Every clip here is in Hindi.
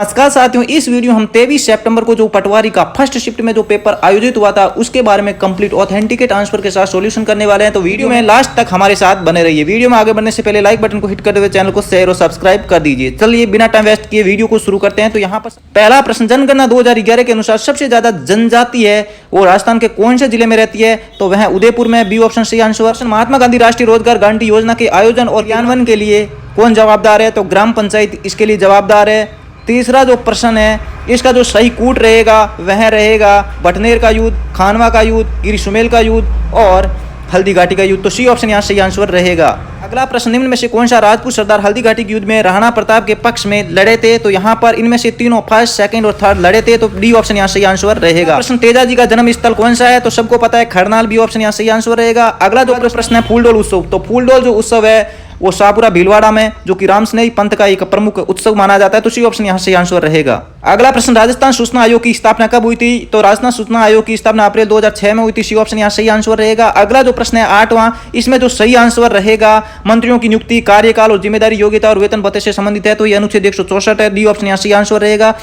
नमस्कार साथियों, इस वीडियो हम 23 सितंबर को जो पटवारी का फर्स्ट शिफ्ट में जो पेपर आयोजित हुआ था उसके बारे में कंप्लीट ऑथेंटिकेट आंसर के साथ सॉल्यूशन करने वाले हैं। तो वीडियो में लास्ट तक हमारे साथ बने रहिए। वीडियो में आगे बढ़ने से पहले लाइक बटन को हिट करते हुए चैनल को शेयर और सब्सक्राइब कर दीजिए। चलिए बिना टाइम वेस्ट किए वीडियो को शुरू करते हैं। तो यहाँ पर पहला प्रश्न, जनगणना 2011 के अनुसार सबसे ज्यादा जनजाति है वो राजस्थान के कौन से जिले में रहती है? तो वह उदयपुर में। बी ऑप्शन सही आंसर। महात्मा गांधी राष्ट्रीय रोजगार गारंटी योजना के आयोजन और क्रियान्वयन के लिए कौन जवाबदार है? तो ग्राम पंचायत इसके लिए जवाबदार है। तीसरा जो प्रश्न है इसका जो सही कूट रहेगा वह रहेगा बटनेर का युद्ध, खानवा का युद्ध, गिरी सुमेल का युद्ध और हल्दी घाटी का युद्ध। तो सी ऑप्शन यहाँ सही आंसर रहेगा। अगला प्रश्न, निम्न में से कौन सा राजपूत सरदार हल्दी घाटी के युद्ध में राणा प्रताप के पक्ष में लड़े थे? तो यहाँ पर इनमें से तीनों फर्स्ट, सेकंड और थर्ड लड़े थे। तो डी ऑप्शन यहाँ सही आंसर रहेगा। प्रश्न, तेजाजी का जन्म स्थल कौन सा है? तो सबको पता है खरनाल। बी ऑप्शन यहाँ सही आंसर रहेगा। अगला जो प्रश्न है फूलडोल उत्सव, तो फूलडोल जो उत्सव है वो शाहपुरा भीलवाड़ा में जो कि रामस्नेही पंथ का एक प्रमुख उत्सव माना जाता है। तो सी ऑप्शन यहाँ से आंसर रहेगा। अगला प्रश्न, राजस्थान सूचना आयोग की स्थापना कब हुई थी? तो राजस्थान सूचना आयोग की स्थापना अप्रैल 2006 में हुई थी। सी ऑप्शन यहाँ सही आंसर रहेगा। अगला जो प्रश्न है 8वां, इसमें जो सही आंसर रहेगा मंत्रियों की नियुक्ति, कार्यकाल और जिम्मेदारी, योग्यता और वेतन भत्ते से संबंधित है। तो ये अनुच्छेद 164 है। डी ऑप्शन यहाँ सही आंसर रहेगा।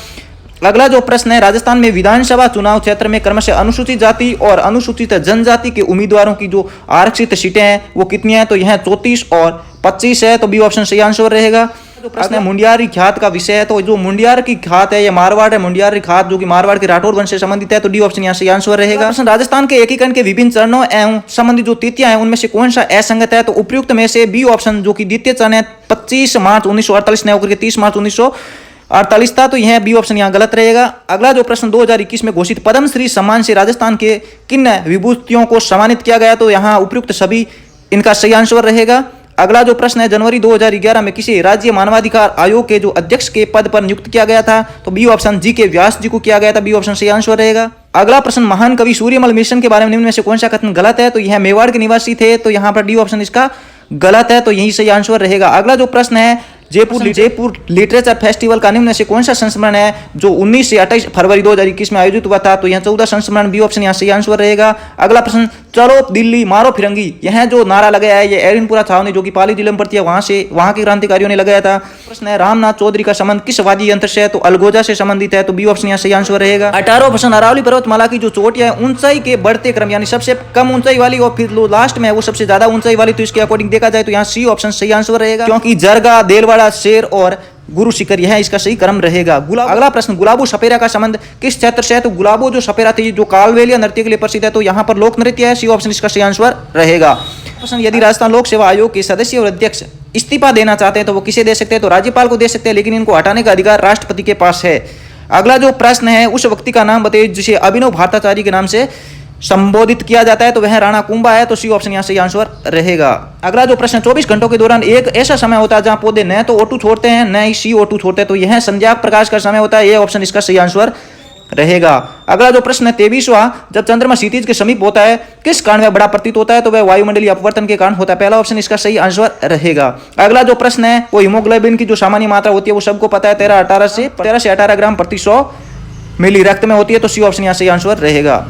अगला जो प्रश्न है, राजस्थान में विधानसभा चुनाव क्षेत्र में क्रमशः अनुसूचित जाति और अनुसूचित जनजाति के उम्मीदवारों की जो आरक्षित सीटें हैं वो कितनी है? तो यह 34 और 25 है। तो बी ऑप्शन सही आंसर रहेगा। जो प्रश्न है मुंडियारी ख्यात का विषय है, तो जो मुंडियार की ख्यात है ये मारवाड़ है। मुंडियारी ख्यात जो कि मारवाड़ के राठौर वंश से संबंधित है। तो डी ऑप्शन यहाँ सही आंसर रहेगा। प्रश्न, राजस्थान के एकीकरण के विभिन्न चरणों एवं संबंधित जो तिथियां हैं उनमें से कौन सा असंगत है? तो उपयुक्त में से बी ऑप्शन जो कि द्वितीय चरण है 25 मार्च 1948 ने होकर के 30 मार्च 1948 था। तो यह बी ऑप्शन यहाँ गलत रहेगा। अगला जो प्रश्न, 2021 में घोषित पद्मश्री सम्मान से राजस्थान के किन विभूतियों को सम्मानित किया गया? तो यहाँ उपयुक्त सभी इनका सही आंसर रहेगा। अगला जो प्रश्न है, जनवरी 2011 में किसी राज्य मानवाधिकार आयोग के जो अध्यक्ष के पद पर नियुक्त किया गया था? तो बी ऑप्शन जी के व्यास जी को किया गया था। बी ऑप्शन सही आंसर रहेगा। अगला प्रश्न, महान कवि सूर्यमल मिशन के बारे में निम्न में से कौन सा कथन गलत है? तो यह मेवाड़ के निवासी थे। तो यहाँ पर डी ऑप्शन इसका गलत है। तो यही सही आंसर रहेगा। अगला जो प्रश्न है, जयपुर लिटरेचर फेस्टिवल का निम्न में से कौन सा संस्मरण है जो 19 से 28 फरवरी 2021 में आयोजित हुआ था? तो यह 14 संस्मरण। बी ऑप्शन यहाँ सही आंसर रहेगा। अगला प्रश्न, चलो दिल्ली मारो फिरंगी, यह जो नारा लगाया है ये एरिनपुरा छावनी जो कि पाली जिले में पड़ती है वहां के क्रांतिकारियों ने लगाया था। प्रश्न है, रामनाथ चौधरी का संबंध किस वाद्य यंत्र से है? तो अलगोजा से संबंधित है। तो बी ऑप्शन यहाँ सही आंसर रहेगा। 18वां प्रश्न, अरावली पर्वतमाला की जो चोटियां है ऊंचाई के बढ़ते क्रम यानी सबसे कम ऊंचाई वाली और फिर लास्ट में वो सबसे ज्यादा ऊंचाई वाली, तो इसके अकॉर्डिंग देखा जाए तो यहाँ सी ऑप्शन सही आंसर रहेगा, क्योंकि जरगा, देलवाड़ा, शेर और गुरु शिखर यह इसका सही क्रम रहेगा। अगला प्रश्न, गुलाबो सपेरा का संबंध किस क्षेत्र से है? तो गुलाबो जो सपेरा थी जो कालवेलिया नृत्य के लिए प्रसिद्ध है। तो यहाँ पर लोक नृत्य है। सी ऑप्शन इसका सही आंसर रहेगा। प्रश्न, यदि राजस्थान लोक सेवा आयोग के सदस्य और अध्यक्ष इस्तीफा देना चाहते हैं तो वो किसे दे सकते हैं? तो राज्यपाल को दे सकते हैं, लेकिन इनको हटाने का अधिकार राष्ट्रपति के पास है। अगला जो प्रश्न है, उस व्यक्ति का नाम बताइए जिसे अभिनव भारताचार्य के नाम से संबोधित किया जाता है। तो वह राणा कुंभा है। तो सी ऑप्शन यहाँ सही आंसर रहेगा। अगला जो प्रश्न, 24 घंटों के दौरान एक ऐसा समय होता है जहां पौधे न तो O2 छोड़ते हैं न ही CO2 छोड़ते हैं। तो यह संध्या प्रकाश का समय होता है। यह ऑप्शन इसका सही आंसर रहेगा। अगला जो प्रश्न है 23वां, जब चंद्रमा क्षितिज के समीप होता है किस कारण वह बड़ा प्रतीत होता है? तो वह वायुमंडलीय अपवर्तन के कारण होता है। पहला ऑप्शन इसका सही आंसर रहेगा। अगला जो प्रश्न है वो हीमोग्लोबिन की जो सामान्य मात्रा होती है वो सबको पता है 13 से 18 ग्राम प्रति 100 मिली रक्त में होती है। तो सी ऑप्शन यहाँ सही आंसर रहेगा।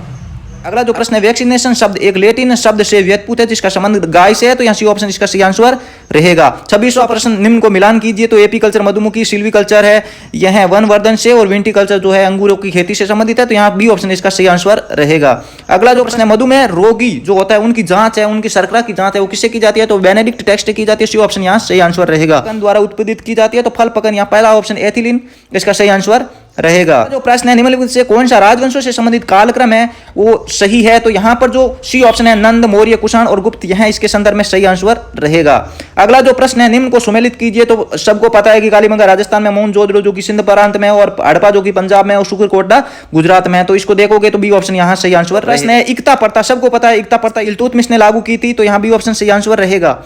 अगला जो प्रश्न है, वैक्सीनेशन शब्द एक लैटिन शब्द से व्युत्पन्न है जिसका संबंध गाय से है। तो यहाँ सी ऑप्शन इसका सही आंसर रहेगा। 26वां प्रश्न, निम्न को मिलान कीजिए। तो एपीकल्चर मधुमक्खी, सिल्वीकल्चर है यह वनवर्धन से और विंटीकल्चर जो है अंगूरों की खेती से संबंधित है। तो यहाँ बी ऑप्शन इसका सही आंसर रहेगा। अगला जो प्रश्न है, मधुमेह रोगी जो होता है उनकी जांच है, उनकी शर्करा की जांच है वो किससे की जाती है? तो बेनेडिक्ट टेस्ट की जाती है। सी ऑप्शन यहाँ सही आंसर रहेगा। द्वारा उत्पादित की जाती है। तो फल पकन, यहाँ पहला ऑप्शन एथिलीन इसका सही आंसर रहेगा। जो प्रश्न है, निम्नलिखित से कौन सा राजवंशों से संबंधित कालक्रम है वो सही है? तो यहाँ पर जो सी ऑप्शन है नंद, मौर्य, कुषाण और गुप्त यह इसके संदर्भ में सही आंसर रहेगा। अगला जो प्रश्न है, निम्न को सुमेलित कीजिए। तो सबको पता है कि कालीबंगा राजस्थान में, मोहनजोदड़ो जो कि सिंध प्रांत में और हड़प्पा जो कि पंजाब में और शुक्रकोटड़ा गुजरात में है। तो इसको देखोगे तो बी ऑप्शन यहाँ सही आंसर। प्रश्न है, इकता प्रथा, सबको पता है इकता प्रथा इल्तुतमिश ने लागू की थी। तो यहाँ बी ऑप्शन सही आंसर रहेगा।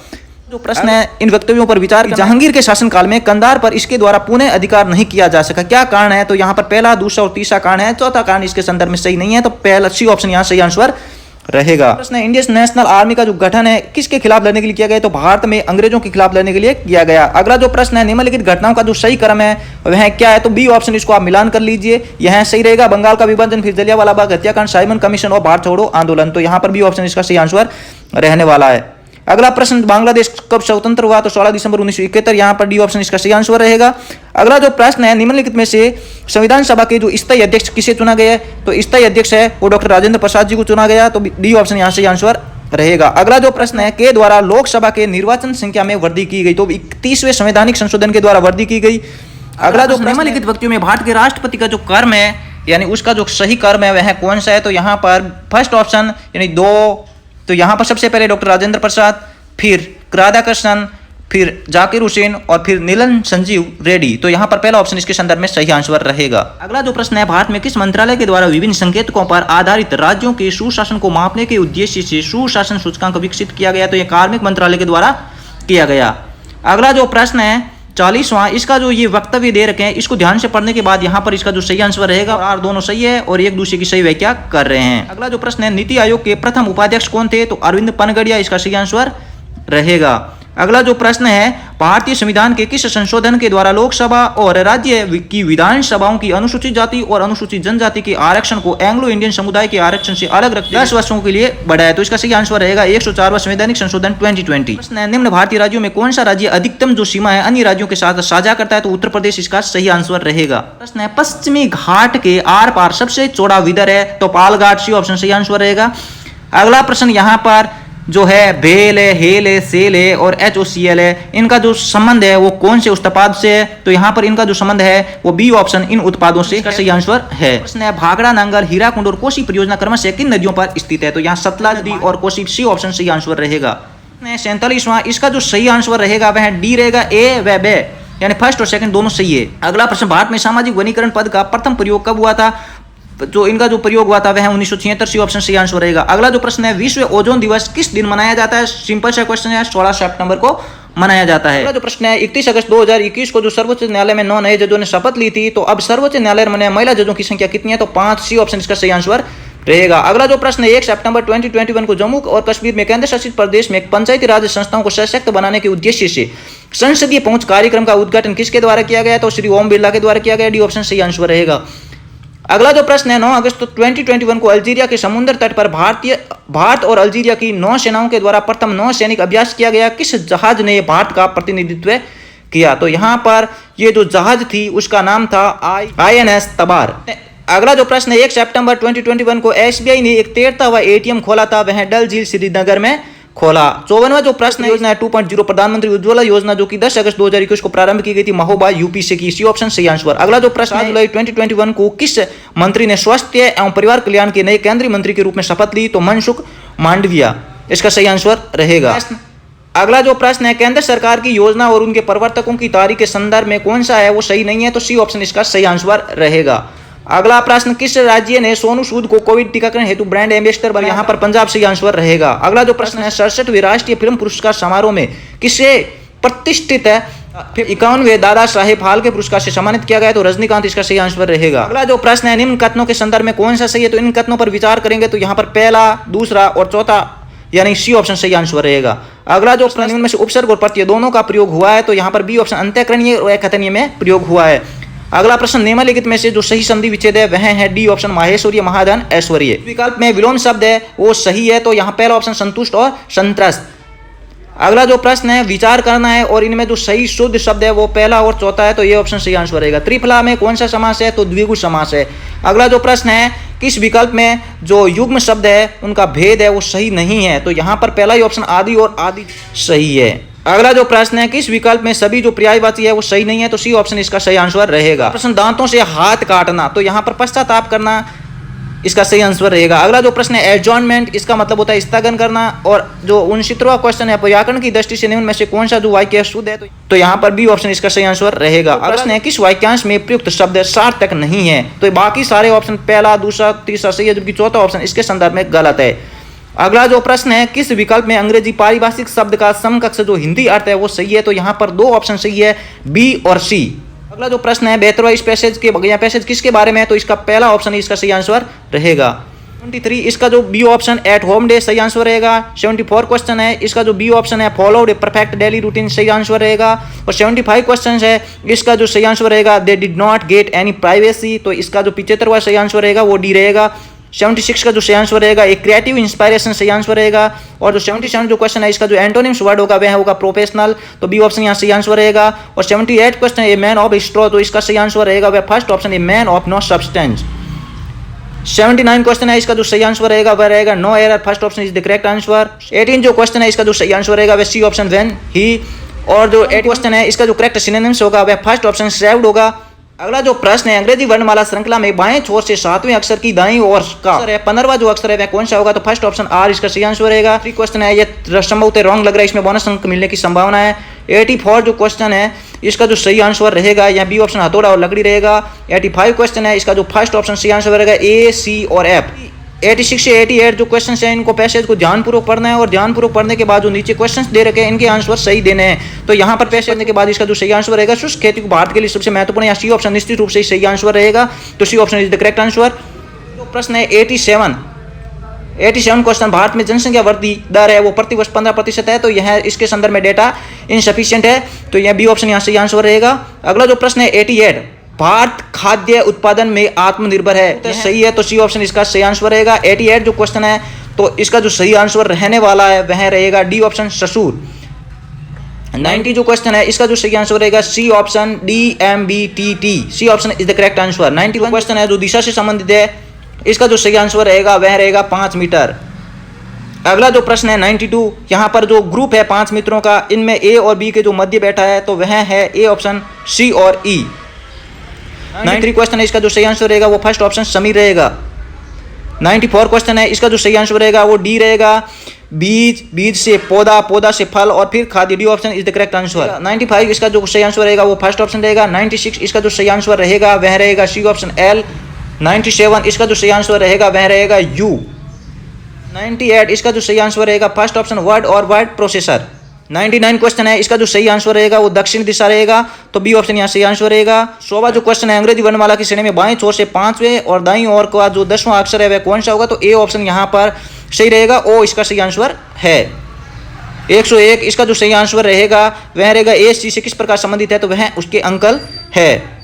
जो प्रश्न है, इन वक्तव्यों पर विचार, जहांगीर के शासनकाल में कंधार पर इसके द्वारा पुनः अधिकार नहीं किया जा सका, क्या कारण है? तो यहाँ पर पहला, दूसरा और तीसरा कारण है। चौथा कारण इसके संदर्भ में सही नहीं है। तो पहला सी ऑप्शन यहाँ सही आंसर रहेगा। प्रश्न है, इंडियन नेशनल आर्मी का जो गठन है किसके खिलाफ लड़ने के लिए किया गया? तो भारत में अंग्रेजों के खिलाफ लड़ने के लिए किया गया। अगला जो प्रश्न है, निम्नलिखित घटनाओं का जो सही क्रम है वह क्या है? तो बी ऑप्शन इसको आप मिलान कर लीजिए, यह सही रहेगा। बंगाल का विभाजन, फिर जलियांवाला बाग हत्याकांड, साइमन कमीशन और भारत छोड़ो आंदोलन। तो यहाँ पर बी ऑप्शन इसका सही आंसर रहने वाला है। अगला प्रश्न, बांग्लादेश कब स्वतंत्र हुआ? तो 16 दिसंबर 1971। यहाँ पर डी ऑप्शन इसका सही आंसर रहेगा। अगला जो प्रश्न है, निम्नलिखित में से संविधान सभा के जो स्थायी अध्यक्ष किसे चुना गया है? तो स्थायी अध्यक्ष है वो डॉक्टर राजेंद्र प्रसाद जी को चुना गया, तो डी ऑप्शन यहाँ से आंसर रहेगा। अगला जो प्रश्न है, के द्वारा लोकसभा के निर्वाचन संख्या में वृद्धि की गई, तो 31वें संवैधानिक संशोधन के द्वारा वृद्धि की गई। अगला जो निम्नलिखित व्यक्तियों में भारत के राष्ट्रपति का जो कर्म है यानी उसका जो सही कर्म है वह कौन सा है? तो यहाँ पर फर्स्ट ऑप्शन यानी 2, तो यहाँ पर सबसे पहले डॉक्टर राजेंद्र प्रसाद, फिर राधाकृष्णन, फिर जाकिर हुसैन और फिर नीलन संजीव रेड्डी। तो यहाँ पर पहला ऑप्शन इसके संदर्भ में सही आंसर रहेगा। अगला जो प्रश्न है, भारत में किस मंत्रालय के द्वारा विभिन्न संकेतकों पर आधारित राज्यों के सुशासन को मापने के उद्देश्य से सुशासन सूचकांक विकसित किया गया? तो यह कार्मिक मंत्रालय के द्वारा किया गया। अगला जो प्रश्न है 40वां, इसका जो ये वक्तव्य दे रखे हैं इसको ध्यान से पढ़ने के बाद यहाँ पर इसका जो सही आंसर रहेगा, और दोनों सही है और एक दूसरे की सही व्याख्या कर रहे हैं। अगला जो प्रश्न है, नीति आयोग के प्रथम उपाध्यक्ष कौन थे? तो अरविंद पनगड़िया इसका सही आंसर रहेगा। अगला जो प्रश्न है, भारतीय संविधान के किस संशोधन के द्वारा लोकसभा और राज्य की विधानसभाओं की अनुसूचित जाति और अनुसूचित जनजाति के आरक्षण को एंग्लो इंडियन समुदाय के आरक्षण से अलग रख 10 वर्षों के लिए बढ़ाया? तो इसका सही आंसर रहेगा 104वां संवैधानिक संशोधन 2020। प्रश्न है, निम्न भारतीय राज्यों में कौन सा राज्य अधिकतम जो सीमा है अन्य राज्यों के साथ साझा करता है? तो उत्तर प्रदेश इसका सही आंसर रहेगा। प्रश्न है, पश्चिमी घाट के आर पार सबसे चौड़ा विदर है? तो पालघाट सी ऑप्शन सही आंसर रहेगा। अगला प्रश्न यहाँ पर जो है भेल है, हेल है, सेल है और HOCl है, इनका जो संबंध है वो कौन से उत्पाद से है? तो यहाँ पर इनका जो संबंध है वो बी ऑप्शन इन उत्पादों से सही आंसर है। प्रश्न है, भाखड़ा नांगल हीराकुंड और कोसी परियोजना क्रमशः किन नदियों पर स्थित है? तो यहाँ सतलज नदी और कोसी, सी ऑप्शन सही आंसर रहेगा। 47वां, इसका जो सही आंसर रहेगा वह डी रहेगा, ए व बे यानी फर्स्ट और सेकंड दोनों सही है। अगला प्रश्न, भारत में सामाजिक वनीकरण पद का प्रथम प्रयोग कब हुआ था? जो इनका जो प्रयोग हुआ था वह 1976, सी ऑप्शन सही आंसर रहेगा। अगला जो प्रश्न है, विश्व ओजोन दिवस किस दिन मनाया जाता है? सिंपल सा क्वेश्चन है, 16 सितंबर को मनाया जाता है। अगला जो प्रश्न है, 31 अगस्त 2021 को जो सर्वोच्च न्यायालय में 9 नए जजों ने शपथ ली थी, तो अब सर्वोच्च न्यायालय में महिला जजों की संख्या कितनी है? तो 5, सी ऑप्शन इसका सही आंसर रहेगा। अगला जो प्रश्न है, 1 सितंबर 2021 को जम्मू और कश्मीर में केंद्र शासित प्रदेश में पंचायती राज संस्थाओं को सशक्त बनाने के उद्देश्य से संसदीय पहुंच कार्यक्रम का उद्घाटन किसके द्वारा किया गया? तो श्री ओम बिरला के द्वारा किया गया, डी ऑप्शन सही आंसर रहेगा। अगला जो प्रश्न है, 9 अगस्त 2021 को अल्जीरिया के समुद्र तट पर भारत और अल्जीरिया की नौ सेनाओं के द्वारा प्रथम नौ सैनिक अभ्यास किया गया। किस जहाज ने भारत का प्रतिनिधित्व किया? तो यहाँ पर ये जो जहाज थी उसका नाम था INS तबार। अगला जो प्रश्न है, 1 सितंबर 2021 को SBI ने एक 13वां ATM खोला था, वह डल झील श्रीनगर में खोला। 54वां जो प्रश्न योजना है 2.0 प्रधानमंत्री उज्ज्वला योजना जो कि 10 अगस्त 2021 को प्रारंभ की गई थी महोबा यूपी से की, सी ऑप्शन सही आंसर। अगला जो प्रश्न है, जुलाई 2021 को किस मंत्री ने स्वास्थ्य एवं परिवार कल्याण के नए केंद्रीय मंत्री के रूप में शपथ ली? तो मनसुख मांडविया इसका सही आंसर रहेगा। अगला जो प्रश्न है, केंद्र सरकार की योजना और उनके प्रवर्तकों की तारीख के संदर्भ में कौन सा है वो सही नहीं है? तो सी ऑप्शन इसका सही आंसर रहेगा। अगला प्रश्न, किस राज्य ने सोनू सूद को कोविड टीकाकरण हेतु ब्रांड एम्बेसडर बनाया? यहाँ पर पंजाब सही आंसर रहेगा। अगला जो प्रश्न है, 67वें राष्ट्रीय फिल्म पुरस्कार समारोह में किसे प्रतिष्ठित है 51वें दादा साहेब फाल्के पुरस्कार से सम्मानित किया गया? तो रजनीकांत इसका सही आंसर रहेगा। अगला जो प्रश्न है, निम्न कथनों के संदर्भ में कौन सा सही है? तो इन कथनों पर विचार करेंगे तो यहाँ पर पहला, दूसरा और चौथा यानी सी ऑप्शन सही आंसर रहेगा। अगला जो प्रश्न, इनमें से उपसर्ग और प्रत्यय दोनों का प्रयोग हुआ है, तो यहाँ पर बी ऑप्शन अंत्यकरणीय और अकथनीय में प्रयोग हुआ है। अगला प्रश्न, निम्नलिखित में से जो सही संधि विच्छेद है वह है डी ऑप्शन माहेश्वरीय महाधन ऐश्वर्य। विकल्प में विलोम शब्द है वो सही है, तो यहाँ पहला ऑप्शन संतुष्ट और संत्रस्त। अगला जो प्रश्न है, विचार करना है और इनमें जो सही शुद्ध शब्द है वो पहला और चौथा है, तो ये ऑप्शन सही आंसर रहेगा। त्रिफला में कौन सा समास है? तो द्विगु समास है। अगला जो प्रश्न है, किस विकल्प में जो युग्म शब्द है उनका भेद है वो सही नहीं है? तो यहाँ पर पहला ही ऑप्शन आदि और आदि सही है। अगला जो प्रश्न है, किस विकल्प में सभी जो पर्यायवाची है वो सही नहीं है? तो सी ऑप्शन इसका सही आंसर रहेगा। प्रश्न, दांतों से हाथ काटना, तो यहाँ पर पश्चाताप करना इसका सही आंसर रहेगा। अगला जो प्रश्न है, एडजॉर्नमेंट, इसका मतलब होता है स्थगन करना। और जो 69वां क्वेश्चन है, व्याकरण की दृष्टि से निम्न में से कौन सा जो वाक्य शुद्ध है? तो यहाँ पर बी ऑप्शन इसका सही आंसर रहेगा। प्रश्न है, किस वाक्यांश में प्रयुक्त शब्द सार्थक नहीं है? तो बाकी सारे ऑप्शन पहला, दूसरा, तीसरा सही है, जबकि चौथा ऑप्शन इसके संदर्भ में गलत है। अगला जो प्रश्न है, किस विकल्प में अंग्रेजी पारिभाषिक शब्द का समकक्ष जो हिंदी अर्थ है वो सही है? तो यहाँ पर दो ऑप्शन सही है, बी और सी। अगला जो प्रश्न है, 72वां इस पैसेज किसके बारे में है? तो इसका पहला ऑप्शन इसका सही आंसर रहेगा। 73 इसका जो B option at home day सही आंसर रहेगा। 74 क्वेश्चन है, इसका जो बी ऑप्शन है followed a perfect daily routine सही आंसर रहेगा। और 75 क्वेश्चन है, इसका जो सही आंसर रहेगा they did not get any privacy, तो इसका जो 75वां सही आंसर रहेगा वो डी रहेगा। 76 का जो सही आंसर रहेगा एक क्रिएटिव इंस्पायरेशन सही आंसर रहेगा। और जो 77 जो क्वेश्चन है इसका जो एंटोनिम्स वर्ड होगा वह होगा प्रोफेशनल, तो बी ऑप्शन यहाँ सही आंसर रहेगा। और 78 क्वेश्चन है ए मैन ऑफ स्ट्रॉ, तो इसका सही आंसर रहेगा वह first option a man of no substance. 79 question है इसका जो सही आंसर रहेगा वह रहेगा no error, first option is the correct answer. 18 जो क्वेश्चन है इसका जो सही आंसर रहेगा वह सी ऑप्शन व्हेन ही। और जो 8 क्वेश्चन है इसका जो करेक्ट सिनोनिम्स होगा वह फर्स्ट ऑप्शन सर्व्ड होगा। अगला जो प्रश्न है अंग्रेजी वर्णमाला श्रृंखला में बाएं छोर से 7वें अक्षर की दाईं ओर का अक्षर है 15वां जो अक्षर है वह कौन सा होगा, तो फर्स्ट ऑप्शन आर इसका सही आंसर रहेगा। 3 क्वेश्चन है ये संभवतः रॉन्ग लग रहा है, इसमें बोनस अंक मिलने की संभावना है। 84 जो क्वेश्चन है इसका जो सही आंसर रहेगा यह बी ऑप्शन हथौड़ा और लकड़ी रहेगा। 85 क्वेश्चन है इसका जो फर्स्ट ऑप्शन सही आंसर रहेगा ए, सी और एफ। 86 से 88 जो क्वेश्चन है इनको पैसेज को ध्यानपूर्वक पढ़ना है और ध्यानपूर्वक पढ़ने के बाद जो नीचे क्वेश्चंस दे रखे हैं इनके आंसर सही देने हैं। तो यहाँ पर पैसेज देने के बाद इसका जो सही आंसर रहेगा शुष्क खेती को भारत के लिए सबसे महत्वपूर्ण या सी ऑप्शन निश्चित रूप से सही आंसर रहेगा, तो C option is the correct answer. तो प्रश्न है 87 क्वेश्चन भारत में जनसंख्या वृद्धि दर है वो प्रतिवर्ष 15% है, तो यह इसके संदर्भ में डेटा इनसफिशिएंट है, तो यह बी ऑप्शन यहाँ सही आंसर रहेगा। अगला जो प्रश्न है 88 भारत खाद्य उत्पादन में आत्मनिर्भर है, तो सही है, तो सी ऑप्शन इसका सही आंसर रहेगा। 88 जो क्वेश्चन है तो इसका जो सही आंसर रहने वाला है वह रहेगा डी ऑप्शन ससुर। 90 जो क्वेश्चन है इसका जो सही आंसर रहेगा C option DMBTT, C option is the correct answer. 91 question है जो दिशा से संबंधित है इसका जो सही आंसर रहेगा वह रहेगा 5 मीटर। अगला जो प्रश्न है 92 यहाँ पर जो ग्रुप है 5 मित्रों का इनमें ए और बी के जो मध्य बैठा है तो वह है ए ऑप्शन सी और ई। 93 क्वेश्चन है इसका जो सही आंसर रहेगा वो फर्स्ट ऑप्शन समीर रहेगा। 94 क्वेश्चन है इसका जो सही आंसर रहेगा वो डी रहेगा, बीज, बीज से पौधा, पौधा से फल और फिर खाद्य, D option is the correct answer. 95 इसका जो सही आंसर रहेगा वो फर्स्ट ऑप्शन रहेगा। 96 इसका जो सही आंसर रहेगा वह रहेगा सी ऑप्शन एल। 97 इसका जो सही आंसर रहेगा वह रहेगा यू। 98 इसका जो सही आंसर रहेगा फर्स्ट ऑप्शन वर्ड और वर्ड प्रोसेसर। 99 क्वेश्चन है इसका जो सही आंसर रहेगा वो दक्षिण दिशा रहेगा, तो बी ऑप्शन यहाँ सही आंसर रहेगा। 100वां जो क्वेश्चन है अंग्रेजी वर्णमाला की श्रेणी में बाएं छोर से 5वें और दाईं ओर का जो 10वां अक्षर है वह कौन सा होगा, तो ए ऑप्शन यहाँ पर सही रहेगा, ओ इसका सही आंसर है। 101 इसका जो सही आंसर रहेगा वह रहेगा ए सी से किस प्रकार संबंधित है, तो वह उसके अंकल है।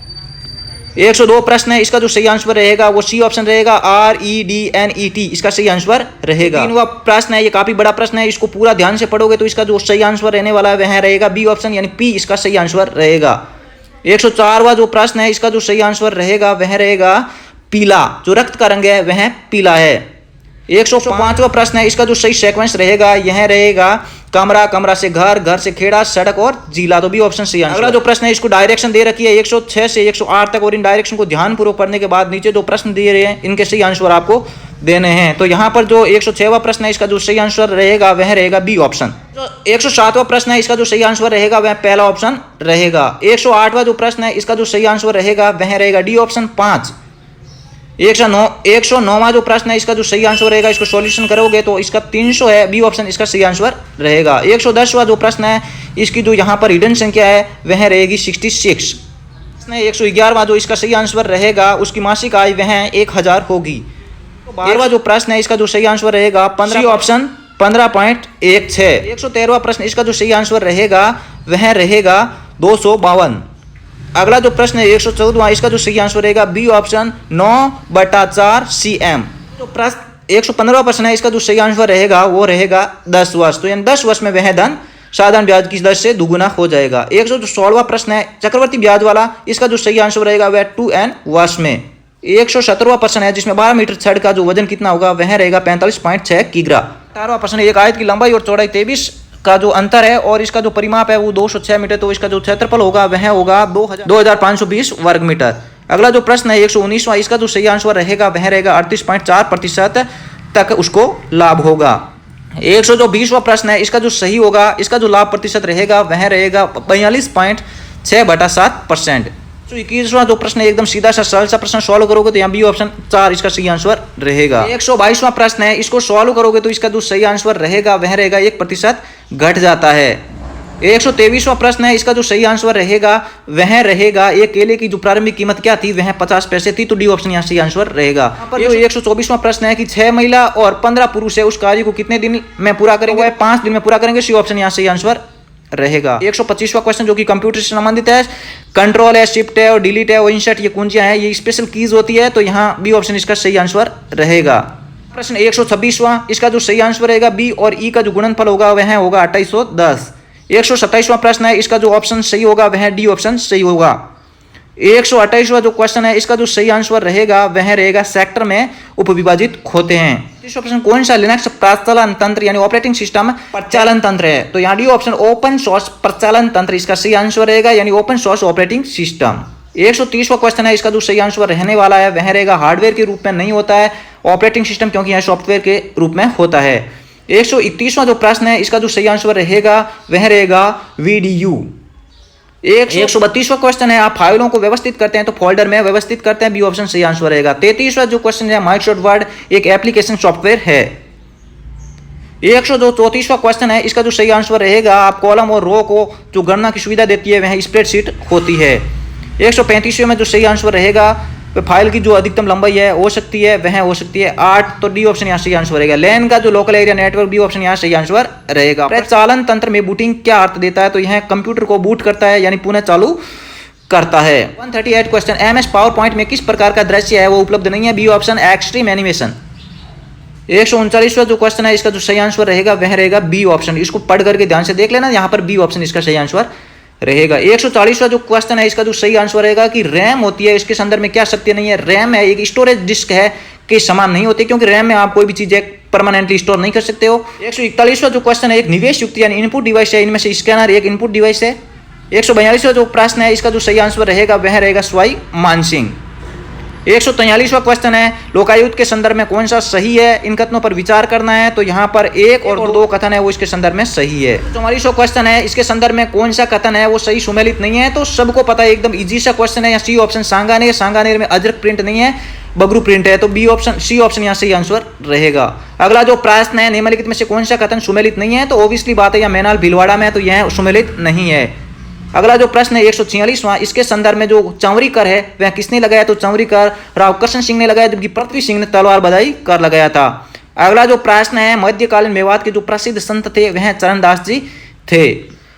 102 प्रश्न है इसका जो सही आंसर रहेगा वो सी ऑप्शन रहेगा REDNET, इसका सही आंसर रहेगा। 3वां प्रश्न है ये काफी बड़ा प्रश्न है, इसको पूरा ध्यान से पढ़ोगे तो इसका जो सही आंसर रहने वाला है वह रहेगा बी ऑप्शन यानी पी इसका सही आंसर रहेगा। 104वां जो प्रश्न है इसका जो सही आंसर रहेगा वह रहेगा पीला, जो रक्त का रंग है वह पीला है। 105वां प्रश्न है इसका जो सही सीक्वेंस रहेगा यह रहेगा कमरा, कमरा से घर, घर से खेड़ा, सड़क और जिला, तो बी ऑप्शन सही आंसर। अगला जो प्रश्न है इसको डायरेक्शन दे रखी है 106 से 108 तक और इन डायरेक्शन को ध्यानपूर्वक पढ़ने के बाद नीचे जो प्रश्न दिए रहे हैं इनके सही आंसर आपको देने हैं। तो यहाँ पर जो 106वां प्रश्न है इसका जो सही आंसर रहेगा वह रहेगा बी ऑप्शन। 107वां प्रश्न है इसका जो सही आंसर रहेगा वह पहला ऑप्शन रहेगा। 108वां जो प्रश्न है इसका जो सही आंसर रहेगा वह रहेगा डी ऑप्शन 5। 109वां जो प्रश्न है इसका जो सही आंसर रहेगा इसको सॉल्यूशन करोगे तो इसका 300 है, बी ऑप्शन इसका सही आंसर रहेगा। 110वां जो प्रश्न है इसकी जो यहाँ पर हिडन संख्या है वह रहेगी 66। 111वां जो इसका सही आंसर रहेगा उसकी मासिक आय वह 1000 होगी। 12वां जो प्रश्न है इसका जो सही आंसर रहेगा 15 ऑप्शन 15.16। 113वां प्रश्न इसका जो सही आंसर रहेगा वह रहेगा 252। अगला जो प्रश्न है 114वां इसका जो सही आंसर रहेगा बी ऑप्शन 9/4 cm। तो प्रश्न 115वां प्रश्न है इसका जो सही आंसर रहेगा वो रहेगा 10 वर्ष, तो यानी 10 वर्ष में वह धन साधारण ब्याज की दर से दुगुना हो जाएगा। 116वां प्रश्न है चक्रवर्ती ब्याज वाला, इसका जो सही आंसर रहेगा वह 2n वर्ष में। 117वां प्रश्न है जिसमें 12 मीटर छड़ का जो वजन कितना होगा वह रहेगा 45.6 किग्रा। 18वां प्रश्न एक आयत की लंबाई और चौड़ाई 23 का जो अंतर है और इसका जो परिमाप है वो 206 मीटर, तो इसका जो क्षेत्रफल होगा वह होगा 2520 वर्ग मीटर। अगला जो प्रश्न है 119वां इसका जो सही आंसर रहेगा वह रहेगा 38.4% तक उसको लाभ होगा। 120वां प्रश्न है इसका जो सही होगा इसका जो लाभ प्रतिशत रहेगा वह रहेगा 42.6/7%। 121वां जो प्रश्न है एकदम सीधा सा सरल सा प्रश्न सॉल्व करोगे तो यहाँ बी ऑप्शन 4 इसका सही आंसर रहेगा। 122वां प्रश्न है इसको सॉल्व करोगे तो इसका जो सही आंसर रहेगा वह रहेगा 1% घट जाता है। 123वां प्रश्न है इसका जो सही आंसर रहेगा वह रहेगा एक केले की जो प्रारंभिक कीमत क्या थी वह 50 पैसे थी, तो डी ऑप्शन यहाँ सही आंसर रहेगा। पर जो 124वां प्रश्न है कि 6 महिला और 15 पुरुष है उस कार्य को कितने दिन में पूरा करेंगे, 5 दिन में पूरा करेंगे, सी ऑप्शन यहाँ सही आंसर रहेगा। 125वां क्वेश्चन जो कि कंप्यूटर से संबंधित है, कंट्रोल है, शिफ्ट है और डिलीट है और इंसर्ट, ये कुंजियां हैं, ये स्पेशल कीज होती है, तो यहाँ बी ऑप्शन इसका सही आंसर रहेगा। प्रश्न 126वां, इसका जो सही आंसर रहेगा बी और ई का जो गुणनफल होगा वह होगा 2810। 127वां प्रश्न है, इसका जो ऑप्शन सही होगा वह डी ऑप्शन सही होगा। 128वां जो क्वेश्चन है, इसका जो सही आंसर रहेगा वह रहेगा सेक्टर में उपविभाजित होते हैं। तीसरा प्रश्न, कौन सा लिनक्स प्रचालन तंत्र यानी ऑपरेटिंग सिस्टम प्रचालन तंत्र है, तो यहाँ डी ऑप्शन ओपन सोर्स प्रचालन तंत्र इसका सही आंसर रहेगा, यानी ओपन सोर्स ऑपरेटिंग सिस्टम। 130वां क्वेश्चन है, इसका जो सही आंसर रहने वाला है वह रहेगा हार्डवेयर के रूप में नहीं होता है ऑपरेटिंग सिस्टम, क्योंकि यह सॉफ्टवेयर के रूप में होता है। 131वां जो प्रश्न है, इसका जो सही आंसर रहेगा वह रहेगा VDU। 132वां क्वेश्चन है, आप फाइलों को व्यवस्थित करते हैं तो फोल्डर में व्यवस्थित करते हैं, बी ऑप्शन सही आंसर रहेगा। 33वां जो क्वेश्चन है, माइक्रोसॉफ्ट वर्ड एक एप्लीकेशन सॉफ्टवेयर है। 134वां क्वेश्चन है, इसका जो सही आंसर रहेगा, आप कॉलम और रो को जो गणना की सुविधा देती है वह स्प्रेडशीट होती है। 135वें में जो सही आंसर रहेगा, फाइल की जो अधिकतम लंबाई है हो सकती है वह हो सकती है 8, तो डी ऑप्शन यहाँ सही आंसर रहेगा। लैन का जो local area network, B option यहाँ सही आंसर रहेगा। प्रचालन तंत्र में बूटिंग क्या अर्थ देता है, तो यह कंप्यूटर को बूट करता है यानी पुनः चालू करता है। 138 क्वेश्चन, MS पावर पॉइंट में किस प्रकार का दृश्य है वो उपलब्ध नहीं है, बी ऑप्शन एक्सट्रीम एनिमेशन। 139वां जो क्वेश्चन है, इसका जो सही आंसर रहेगा वह रहेगा बी ऑप्शन, इसको पढ़ करके ध्यान से देख लेना, यहाँ पर बी ऑप्शन इसका सही आंसर रहेगा। 140वां जो क्वेश्चन है, इसका जो सही आंसर रहेगा कि रैम होती है, इसके संदर्भ में क्या सत्य नहीं है, रैम है एक स्टोरेज डिस्क है के समान नहीं होती, क्योंकि रैम में आप कोई भी चीज परमानेंटली स्टोर नहीं कर सकते हो। 141वां जो क्वेश्चन है, एक निवेश युक्ति यानी इनपुट डिवाइस है, इनमें से स्कैनर एक इनपुट डिवाइस है। 142वां जो प्रश्न है, इसका जो सही आंसर रहेगा वह रहेगा स्वाई मानसिंह। 143वां क्वेश्चन है, लोकायुक्त के संदर्भ में कौन सा सही है, इन कथनों पर विचार करना है, तो यहाँ पर एक और दो कथन है वो इसके संदर्भ में सही है। 44वां क्वेश्चन है, इसके संदर्भ में कौन सा कथन है वो सही सुमेलित नहीं है, तो सबको पता है एकदम इजी सा क्वेश्चन है। सी ऑप्शन सांगानेर, सांगानेर में अजरक प्रिंट नहीं है, बगरू प्रिंट है, तो बी ऑप्शन सी ऑप्शन यहाँ सही आंसर रहेगा। अगला जो प्रश्न है, निम्नलिखित में से कौन सा कथन सुमेलित नहीं है, तो ऑब्वियसली बात है यह मैनाल भीलवाड़ा में है, तो यह सुमेलित नहीं है। अगला जो प्रश्न है 146वां, इसके संदर्भ में जो चौरी कर है वह किसने लगाया, तो चौरी कर राव कृष्ण सिंह ने लगाया, जबकि पृथ्वी सिंह ने तलवार बधाई कर लगाया था। अगला जो प्रश्न है, मध्यकालीन मेवात के जो प्रसिद्ध संत थे वह चरणदास जी थे।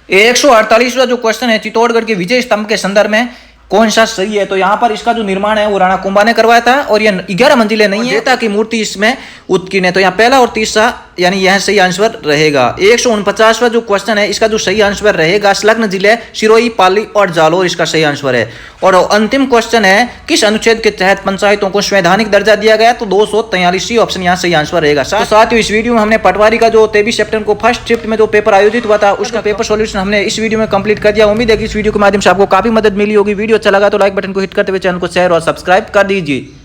148वां जो क्वेश्चन है, चित्तौड़गढ़ के विजय स्तंभ के संदर्भ में कौन सा सही है, तो यहाँ पर इसका जो निर्माण है वो राणा कुंभा ने करवाया था और ये 11 मंजिलें नहीं है, ताकि मूर्ति इसमें उत्कीर्ण है, तो यहाँ पहला और तीसरा यानी यह सही आंसर रहेगा। 149वां जो क्वेश्चन है, इसका जो सही आंसर रहेगा, संलग्न जिले सिरोही, पाली और जालोर इसका सही आंसर है। और अंतिम क्वेश्चन है, किस अनुच्छेद के तहत पंचायतों को संवैधानिक दर्जा दिया गया, तो 243 ऑप्शन यहाँ सही आंसर रहेगा। साथियों, इस वीडियो में हमने पटवारी का जो 23 सितंबर को फर्स्ट शिफ्ट में जो पेपर आयोजित हुआ था उसका पेपर सॉल्यूशन हमने इस वीडियो में कंप्लीट कर दिया। उम्मीद है कि इस वीडियो के माध्यम से आपको काफी मदद मिली होगी। वीडियो अच्छा लगा तो लाइक बटन को हिट करते हुए चैनल को शेयर और सब्सक्राइब कर दीजिए।